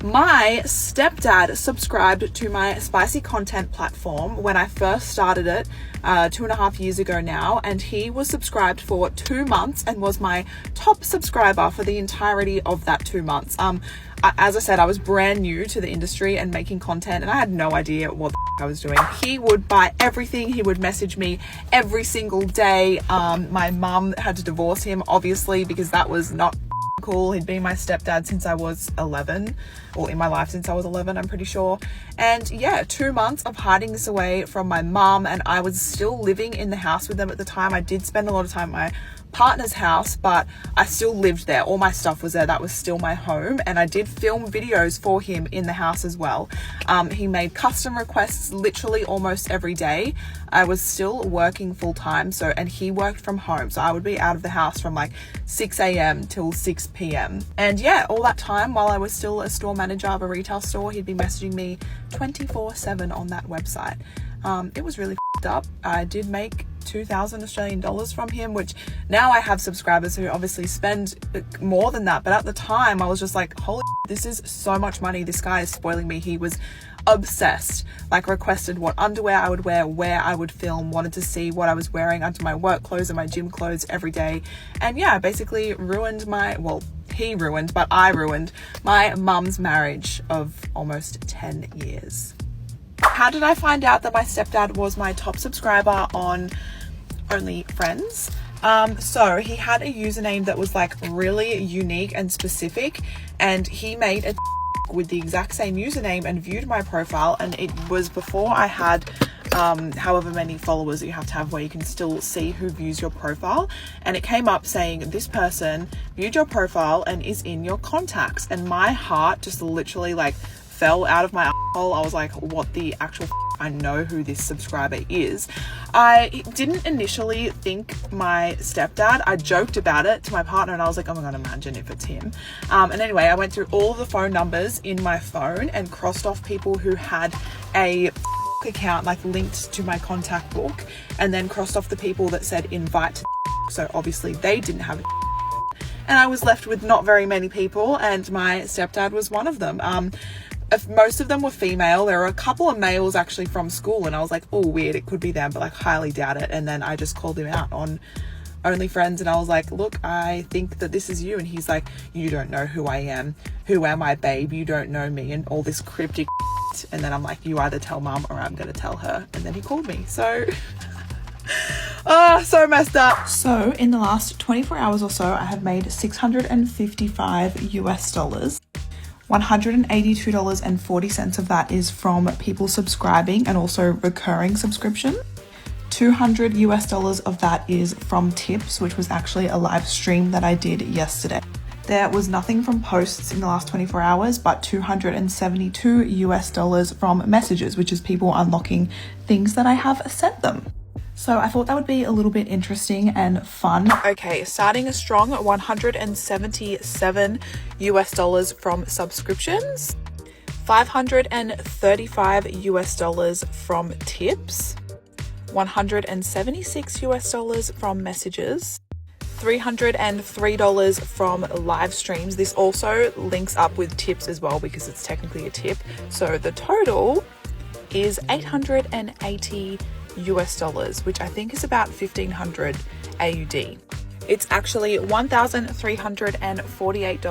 My stepdad subscribed to my spicy content platform when I first started it 2.5 years ago now, and he was subscribed for 2 months and was my top subscriber for the entirety of that 2 months. As I said, I was brand new to the industry and making content, and I had no idea what the I was doing. He would buy everything. He would message me every single day. My mum had to divorce him, obviously, because that was not cool. He'd been my stepdad since I was 11, or in my life since I was 11, I'm pretty sure. And yeah, 2 months of hiding this away from my mum, and I was still living in the house with them at the time. I did spend a lot of time at my partner's house, but I still lived there. All my stuff was there. That was still my home, and I did film videos for him in the house as well. He made custom requests literally almost every day. I was still working full time, and he worked from home, so I would be out of the house from like 6 a.m. till 6 p.m. And yeah, all that time while I was still a store manager of a retail store, he'd be messaging me 24/7 on that website. It was really up. I did make 2,000 Australian dollars from him, which now I have subscribers who obviously spend more than that, but at the time I was just like, holy this is so much money, this guy is spoiling me. He was obsessed, like requested what underwear I would wear, where I would film, wanted to see what I was wearing under my work clothes and my gym clothes every day. And yeah, basically ruined he ruined, but I ruined my mum's marriage of almost 10 years. How did I find out that my stepdad was my top subscriber on OnlyFriends? So he had a username that was like really unique and specific, and he made a with the exact same username and viewed my profile, and it was before I had however many followers that you have to have where you can still see who views your profile, and it came up saying this person viewed your profile and is in your contacts, and my heart just literally like fell out of my asshole. I was like, what the actual I know who this subscriber is. I didn't initially think my stepdad. I joked about it to my partner and I was like, oh my god, imagine if it's him. And anyway, I went through all of the phone numbers in my phone and crossed off people who had a account like linked to my contact book, and then crossed off the people that said invite to so obviously they didn't have and I was left with not very many people, and my stepdad was one of them. Most of them were female. There were a couple of males actually from school, and I was like, oh weird, it could be them, but like highly doubt it. And then I just called him out on OnlyFriends and I was like, look, I think that this is you. And he's like, you don't know who I am. Who am I, babe? You don't know me, and all this cryptic shit. And then I'm like, you either tell mum or I'm gonna tell her. And then he called me. So so messed up. So in the last 24 hours or so, I have made $655 US. $182.40 of that is from people subscribing and also recurring subscription. $200 US of that is from tips, which was actually a live stream that I did yesterday. There was nothing from posts in the last 24 hours, but $272 US from messages, which is people unlocking things that I have sent them. So I thought that would be a little bit interesting and fun. Okay, starting a strong $177 US from subscriptions, $535 US from tips, $176 US from messages, $303 from live streams. This also links up with tips as well because it's technically a tip. So the total is $880 US, which I think is about 1,500 AUD. It's actually $1,348